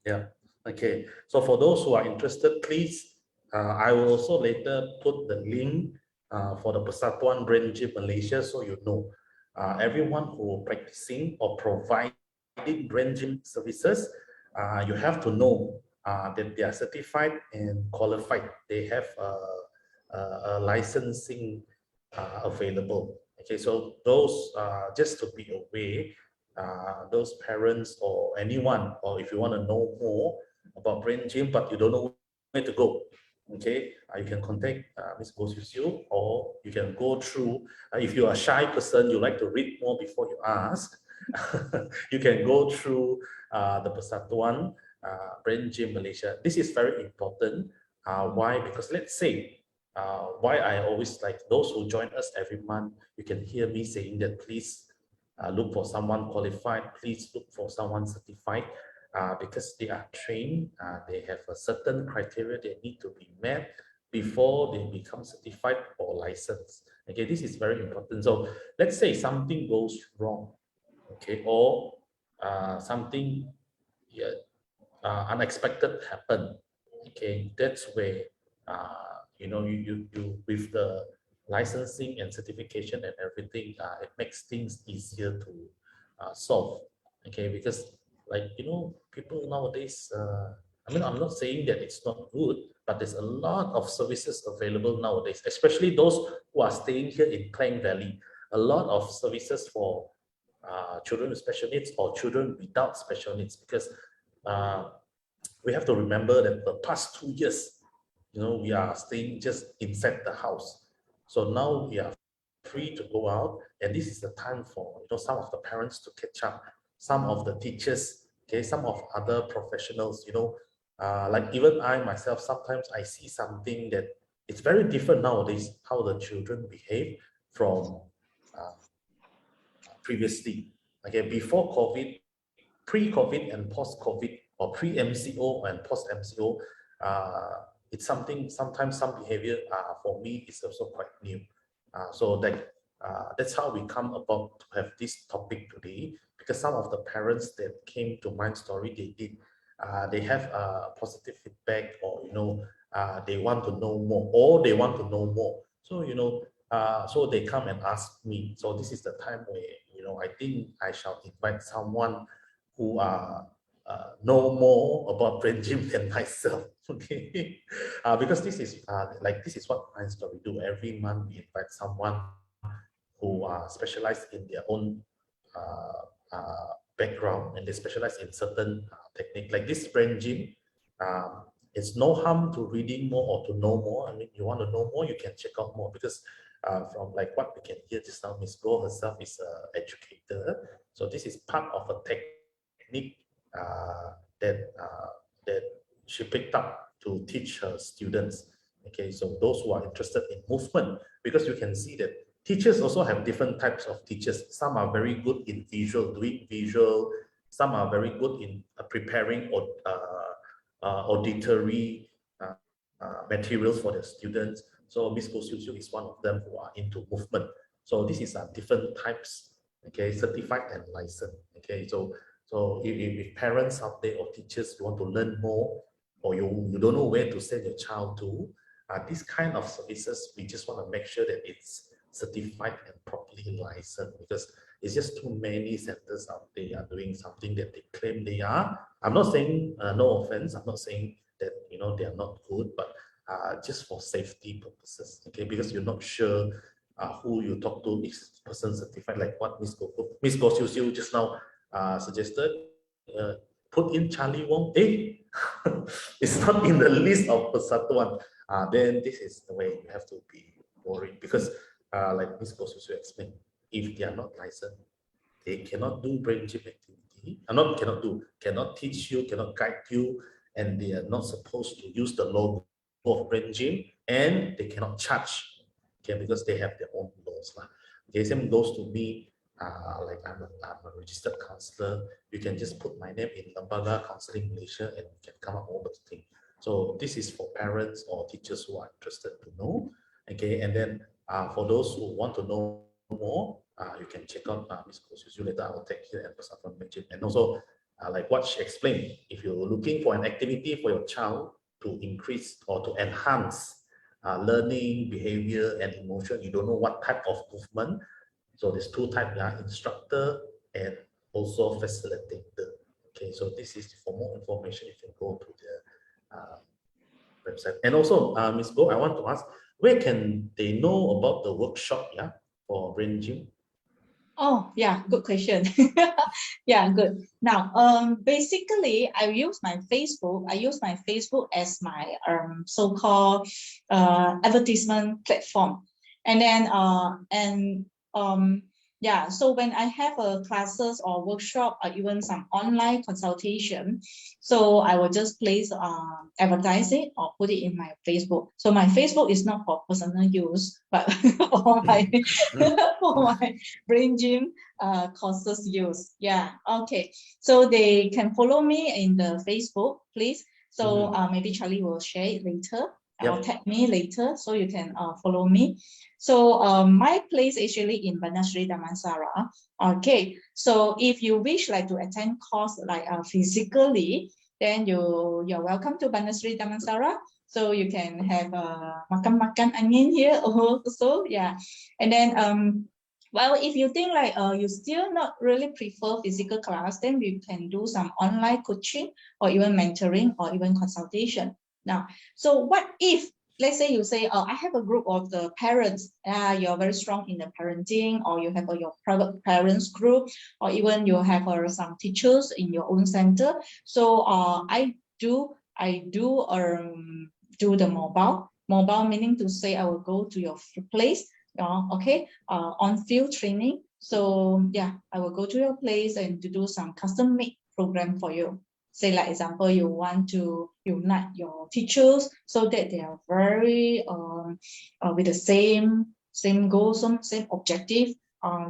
Yeah. Okay. So for those who are interested, please, I will also later put the link for the Persatuan Brain Gym Malaysia, so you know. Everyone who practicing or providing brain gym services, you have to know that they are certified and qualified. They have a licensing available. Okay, so those just to be aware, those parents or anyone, or if you want to know more about brain gym but you don't know where to go, okay, you can contact Ms. Goh Siu Siu, or you can go through, if you're a shy person, you like to read more before you ask, you can go through the Persatuan Brain Gym Malaysia. This is very important. Why? Because let's say, why I always like those who join us every month, you can hear me saying that please look for someone qualified, please look for someone certified, because they are trained, they have a certain criteria they need to be met before they become certified or licensed. Okay, this is very important. So let's say something goes wrong, okay, or something unexpected happen. Okay, that's where you know, you with the licensing and certification and everything, it makes things easier to solve. Okay, because like, you know, people nowadays, I mean, I'm not saying that it's not good, but there's a lot of services available nowadays, especially those who are staying here in Klang Valley. A lot of services for children with special needs or children without special needs, because we have to remember that the past 2 years, you know, we are staying just inside the house. So now we are free to go out, and this is the time for, you know, some of the parents to catch up, some of the teachers, okay, some of other professionals, you know, like even I myself, sometimes I see something that it's very different nowadays, how the children behave from previously. Okay, before COVID, pre-COVID and post-COVID, or pre-MCO and post-MCO, it's something, sometimes some behavior for me is also quite new. So that's how we come about to have this topic today, because some of the parents that came to Mind Story, they have positive feedback, or, you know, they want to know more, or they want to know more. So, you know, so they come and ask me. So this is the time where, you know, I think I shall invite someone who know more about brain gym than myself. Okay, because this is this is what Mind Story do. Every month we invite someone who are specialized in their own background, and they specialize in certain technique. Like this brain gym, it's no harm to reading more or to know more. I mean, you want to know more, you can check out more, because from like what we can hear just now, Ms. Goh herself is an educator. So this is part of a technique that she picked up to teach her students. Okay, so those who are interested in movement, because you can see that teachers also have different types of teachers. Some are very good in visual, doing visual. Some are very good in preparing or auditory materials for their students. So Ms. Goh Siu Siu is one of them who are into movement. So this is different types, okay, certified and licensed. Okay, so if parents out there or teachers, you want to learn more, or you don't know where to send your child to, this kind of services, we just want to make sure that it's certified and properly licensed, because it's just too many centers out there are doing something that they claim they are. I'm not saying, no offense, I'm not saying that, you know, they are not good, but just for safety purposes, okay, because you're not sure who you talk to, is person certified, like what Ms. Goh Siu Siu just now suggested, put in Charlie Wong, it's not in the list of Persatuan, then this is the way you have to be worried, because like Ms. Goh Siu Siu explained, if they are not licensed, they cannot do brain gym activity, cannot teach you, cannot guide you, and they are not supposed to use the logo of brain gym, and they cannot charge, okay, because they have their own laws. Okay, same goes to me. Like I'm a registered counselor. You can just put my name in Lembaga Counseling Malaysia and you can come up with all the things. So this is for parents or teachers who are interested to know. Okay, and then for those who want to know more, you can check out Ms. Goh Siu Siu later. I will take here at Persatuan Brain Gym. And also, like what she explained, if you're looking for an activity for your child to increase or to enhance learning, behavior, and emotion, you don't know what type of movement. So there's two types, instructor and also facilitator. Okay, so this is for more information, you can go to the website. And also, Ms. Goh, I want to ask, where can they know about the workshop, for brain gym? Oh, yeah, good question. Yeah, good. Now, basically, I use my Facebook. I use my Facebook as my so-called advertisement platform, and then yeah. So when I have classes or workshop or even some online consultation, so I will just place advertise it or put it in my Facebook. So my Facebook is not for personal use, but for my for my Brain Gym courses use. Yeah, okay. So they can follow me in the Facebook, please. So maybe Charlie will share it later. Or tag me later so you can follow me. So my place actually in Bandar Seri Damansara. Okay, so if you wish like to attend course like physically, then you're welcome to Bandar Seri Damansara. So you can have makan angin here also, yeah. And then well, if you think like you still not really prefer physical class, then we can do some online coaching or even mentoring or even consultation. Now, so what if, let's say you say, I have a group of the parents, you're very strong in the parenting, or you have your private parents group, or even you have some teachers in your own center. So I do the mobile meaning to say I will go to your place, okay, on field training. So yeah, I will go to your place and to do some custom made program for you. Say, like example, you want to unite your teachers so that they are very with the same goals, same objective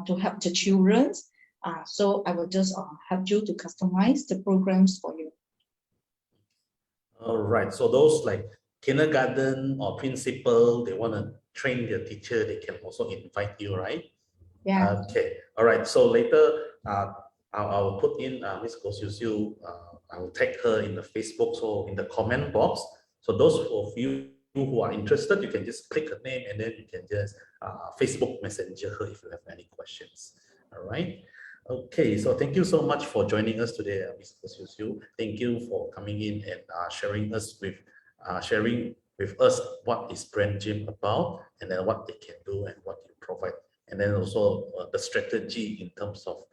to help the children. So I will just help you to customize the programs for you. All right. So those like kindergarten or principal, they want to train their teacher, they can also invite you, right? Yeah. Okay. All right. So later, I'll put in Ms. Goh Siu Siu. I will tag her in the Facebook, so in the comment box. So those of you who are interested, you can just click her name and then you can just Facebook messenger her if you have any questions. All right. Okay, so thank you so much for joining us today, Ms. Goh Siu Siu. Thank you for coming in and sharing with us what is Brain Gym about, and then what they can do and what you provide, and then also the strategy in terms of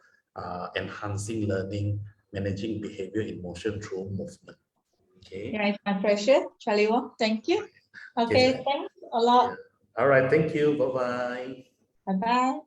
enhancing learning, managing behavior in motion through movement. Okay. Yeah, it's my pleasure, Charlie Wong. Thank you. Okay, thanks a lot. All right, thank you. Bye-bye. Bye-bye.